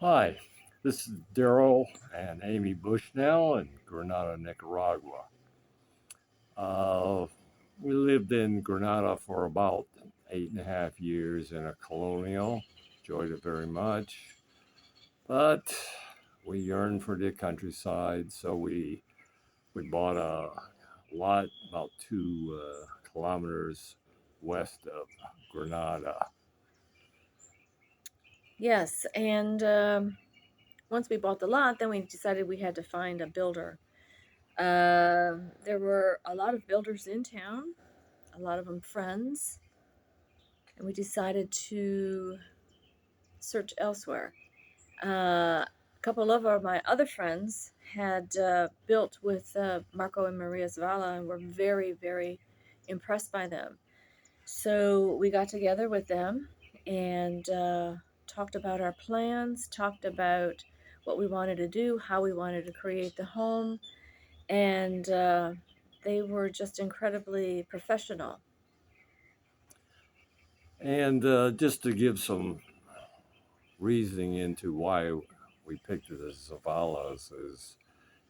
Hi, this is Daryl and Amy Bushnell in Granada, Nicaragua. Uh, we lived in Granada for about 8.5 years in a colonial. Enjoyed it very much, but we yearned for the countryside, so we bought a lot about 2 kilometers west of Granada. Yes, and once we bought the lot, then we decided we had to find a builder. There were a lot of builders in town, a lot of them friends, and we decided to search elsewhere. A couple of my other friends had built with Marco and Maria Zavala and were very, very impressed by them. So we got together with them and talked about our plans, talked about what we wanted to do, how we wanted to create the home, and they were just incredibly professional. And just to give some reasoning into why we picked the Zavalas is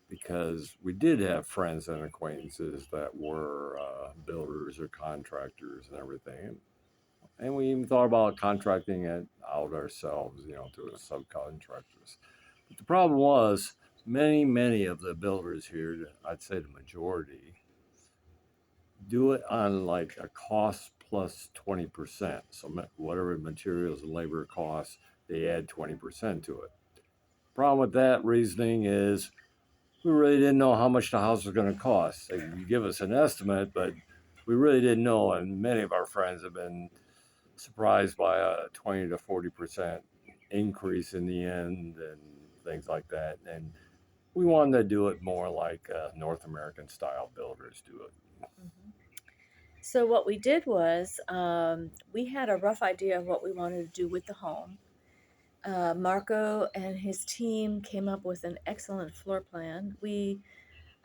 because we did have friends and acquaintances that were builders or contractors and everything. And we even thought about contracting it out ourselves, through the subcontractors. But the problem was, many of the builders here, I'd say the majority, do it on like a cost plus 20%. So whatever materials and labor costs, they add 20% to it. Problem with that reasoning is we really didn't know how much the house was going to cost. They could give us an estimate, but we really didn't know. And many of our friends have been surprised by a 20 to 40% increase in the end and things like that. And we wanted to do it more like North American style builders do it. Mhm. So what we did was we had a rough idea of what we wanted to do with the home. Marco and his team came up with an excellent floor plan. We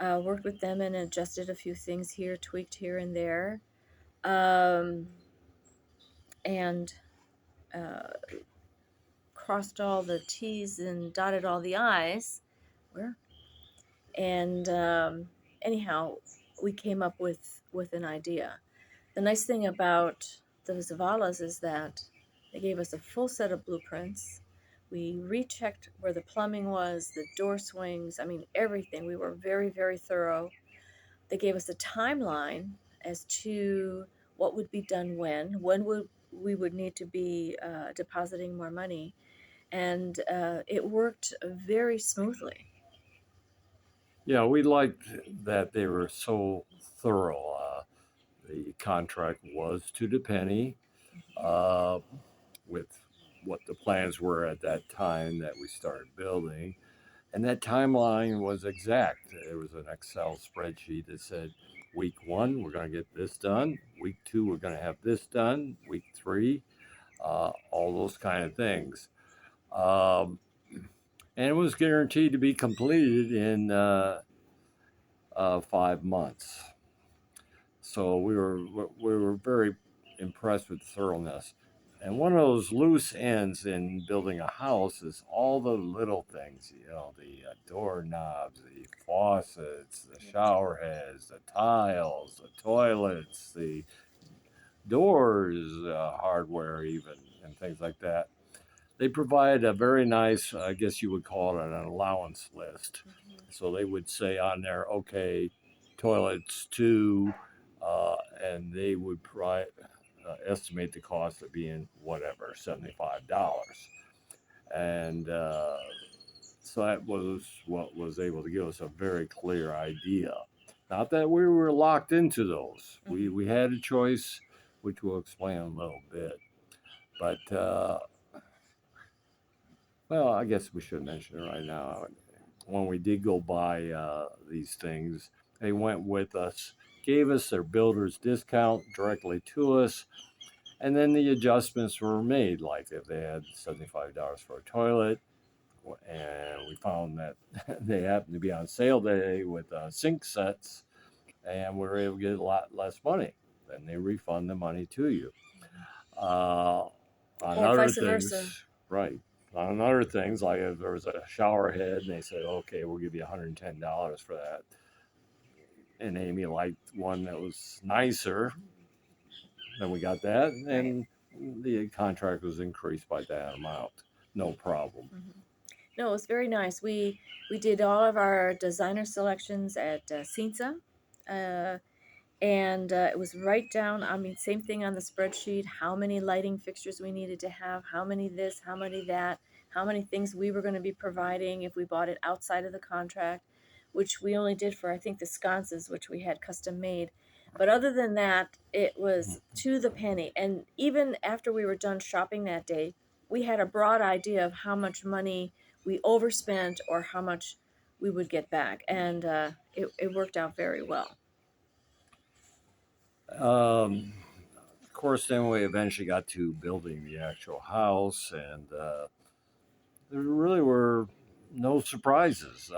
worked with them and adjusted a few things here, tweaked here and there, um, and uh, crossed all the T's and dotted all the I's. Where? And anyhow, we came up with an idea. The nice thing about the Zavalas is that they gave us a full set of blueprints. We rechecked where the plumbing was, the door swings, I mean, everything. We were very, very thorough. They gave us a timeline as to what would be done when would we would need to be depositing more money, and it worked very smoothly. Yeah, we liked that they were so thorough. The contract was to the penny uh, with what the plans were at that time that we started building. And that timeline was exact. It was an Excel spreadsheet that said, week one, we're going to get this done. Week two, we're going to have this done. Week three, all those kind of things. Um, and it was guaranteed to be completed in 5 months. So we were very impressed with the thoroughness. And one of those loose ends in building a house is all the little things, the doorknobs, the faucets, the Yes. shower heads, the tiles, the toilets, the doors, hardware, even, and things like that. They provide a very nice, I guess you would call it an allowance list. Mhm. So they would say on there, okay, toilets two, and they would estimate the cost of being whatever, $75. And so that was what was able to give us a very clear idea. Not that we were locked into those. We, Mhm. we had a choice, which we'll explain in a little bit. But well, I guess we should mention it right now. When we did go buy these things, they went with us, gave us their builder's discount directly to us, and then the adjustments were made. Like if they had $75 for a toilet, and we found that they happened to be on sale today with sink sets, and we were able to get a lot less money. Then they refund the money to you. Uh, on Or other vice versa. things, right? on other things, like if there was a shower head and they said, okay, we'll give you $110 for that. And Amy liked one that was nicer, then we got that, Right. and the contract was increased by that amount. No problem. No, it was very nice. We did all of our designer selections at Cinza. Uh, and it was right down, I mean, same thing on the spreadsheet, how many lighting fixtures we needed to have, how many this, how many that, how many things we were going to be providing if we bought it outside of the contract, which we only did for, I think, the sconces, which we had custom made. But other than that, it was to the penny. And even after we were done shopping that day, we had a broad idea of how much money we overspent or how much we would get back. And it worked out very well. Of course, then we eventually got to building the actual house, and there really were no surprises.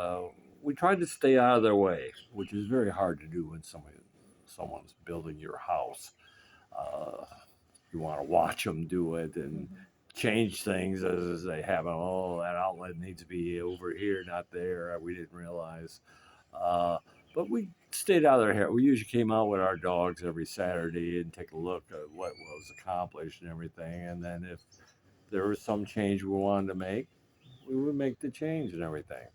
We tried to stay out of their way, which is very hard to do when someone's building your house. Uh, you want to watch them do it and change things as they happen. Oh, that outlet needs to be over here, not there. We didn't realize. Uh, but we stayed out of their hair. We usually came out with our dogs every Saturday and take a look at what was accomplished and everything. And then if there was some change we wanted to make, we would make the change and everything.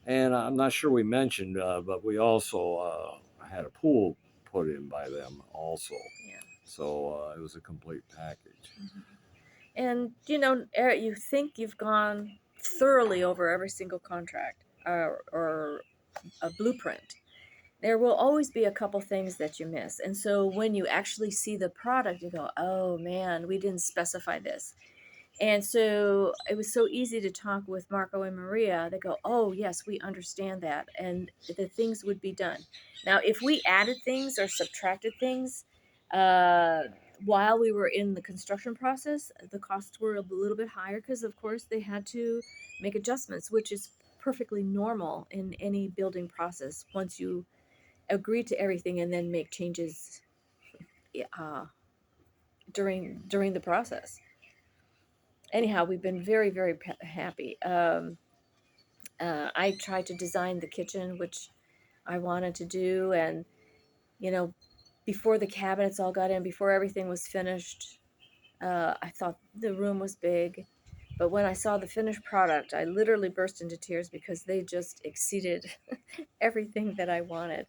And I'm not sure we mentioned, but we also had a pool put in by them also. Yeah. So it was a complete package. And Eric, you think you've gone thoroughly over every single contract or a blueprint. There will always be a couple things that you miss. And so when you actually see the product, you go, oh man, we didn't specify this. And so it was so easy to talk with Marco and Maria. They go, oh, yes, we understand that. And the things would be done. Now, if we added things or subtracted things uh, while we were in the construction process, the costs were a little bit higher because, of course, they had to make adjustments, which is perfectly normal in any building process once you agree to everything and then make changes uh, during the process. Anyhow, we've been very, very happy. I tried to design the kitchen, which I wanted to do, and you know, before the cabinets all got in, before everything was finished, I thought the room was big, but when I saw the finished product, I literally burst into tears because they just exceeded everything that I wanted.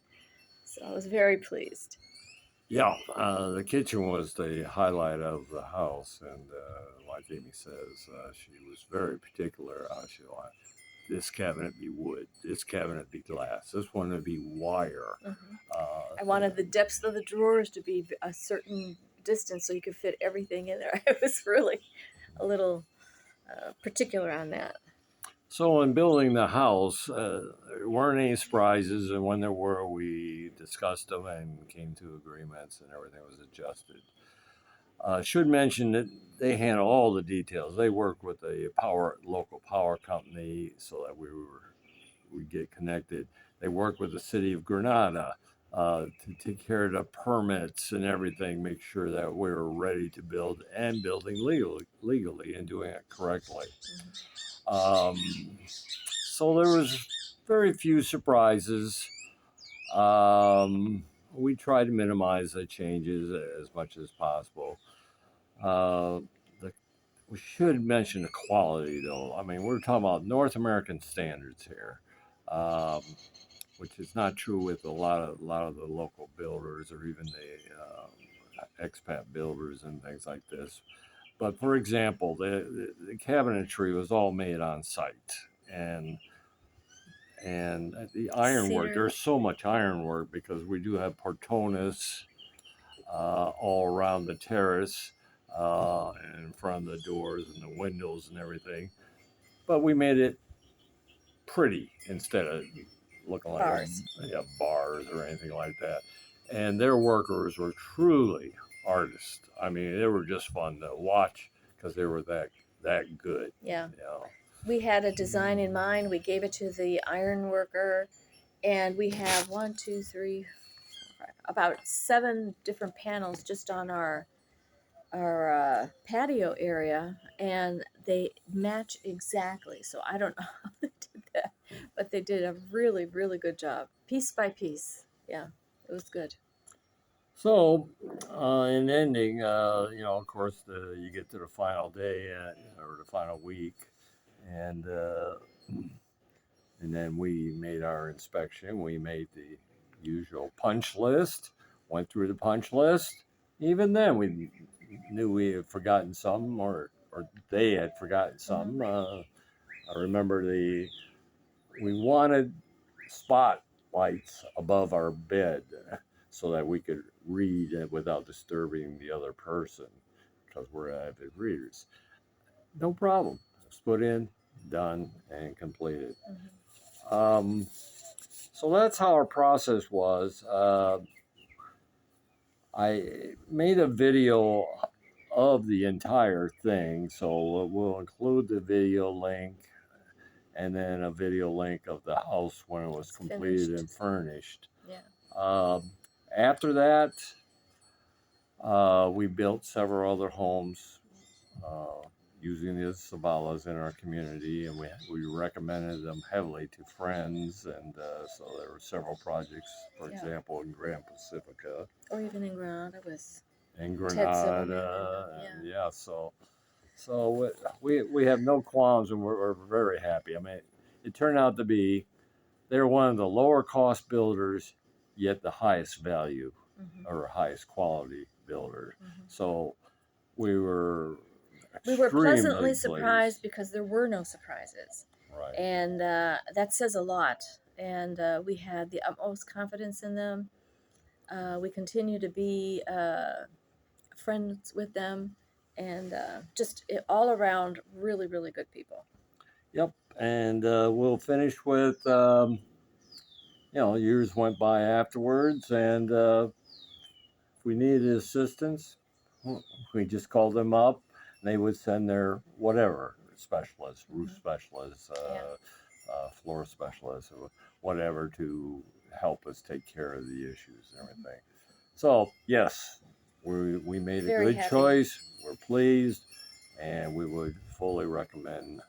So I was very pleased. Yeah, the kitchen was the highlight of the house, and like Amy says, she was very particular. She wanted this cabinet be wood, this cabinet be glass, this one would be wire. I wanted the depths of the drawers to be a certain distance so you could fit everything in there. I was really a little particular on that. So in building the house, there weren't any surprises, and when there were, we discussed them and came to agreements, and everything was adjusted. Should mention that they handle all the details. They work with the local power company so that we get connected. They work with the city of Granada to take care of the permits and everything, make sure that we're ready to build and building legally and doing it correctly. Um, so there was very few surprises. We try to minimize the changes as much as possible. Uh, the, we should mention the quality, though. I mean, we're talking about North American standards here, um, which is not true with a lot of the local builders or even the expat builders and things like this. But for example, the cabinetry was all made on site, and the ironwork. Cedar. There's so much ironwork because we do have portonas all around the terrace and in front of the doors and the windows and everything. But we made it pretty instead of looking like Bars. bars or anything like that. And their workers were truly artists. I mean, they were just fun to watch because they were that good. Yeah. You know. We had a design in mind. We gave it to the iron worker, and we have one, two, three, four, five, about 7 different panels just on our patio area, and they match exactly. So I don't know how they did that, but they did a really, really good job, piece by piece. Yeah, it was good. So, in ending, of course, you get to the final day or the final week, and and then we made our inspection. We made the usual punch list, went through the punch list. Even then, we knew we had forgotten some, or they had forgotten some. I remember we wanted spotlights above our bed so that we could read it without disturbing the other person because we're avid readers. No problem. It's put in, done, and completed. Um, so that's how our process was. I made a video of the entire thing, so we'll include the video link and then a video link of the house when it was completed Finished. and furnished. Yeah. After that, we built several other homes using the Zavalas in our community, and we recommended them heavily to friends. And so there were several projects, for example, in Grand Pacifica, or even in Granada with in Ted Zimmerman. Granada, Yeah. and yeah. So we have no qualms, and we're very happy. I mean, it turned out to be they're one of the lower cost builders, yet the highest value or highest quality builder. So we were pleasantly pleased. surprised because there were no surprises, Right. and that says a lot. And we had the utmost confidence in them. We continue to be friends with them, and just all around really, really good people. Yep. And we'll finish with, years went by afterwards, and if we needed assistance, we just called them up. And they would send their whatever specialist, roof specialist, floor specialist, or whatever to help us take care of the issues and everything. So yes, we made a Very good happy. choice. We're pleased, and we would fully recommend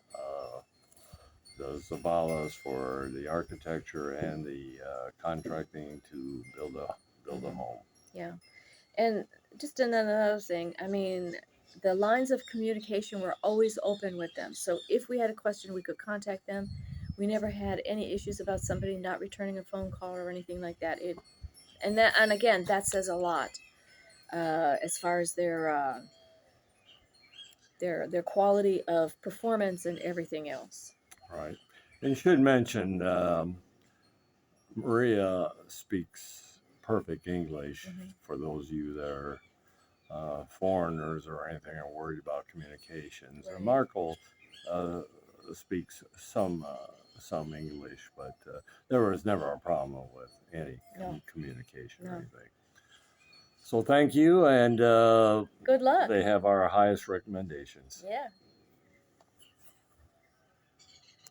the Zavalas for the architecture and the contracting to build a home. Yeah. And just another thing, I mean, the lines of communication were always open with them. So if we had a question, we could contact them. We never had any issues about somebody not returning a phone call or anything like that. And again, that says a lot as far as their quality of performance and everything else. Right. And should mention Maria speaks perfect English for those of you that are foreigners or anything are worried about communications. Right. And Marco speaks some English, but there was never a problem with any communication or anything. So thank you, and good luck. They have our highest recommendations. Yeah.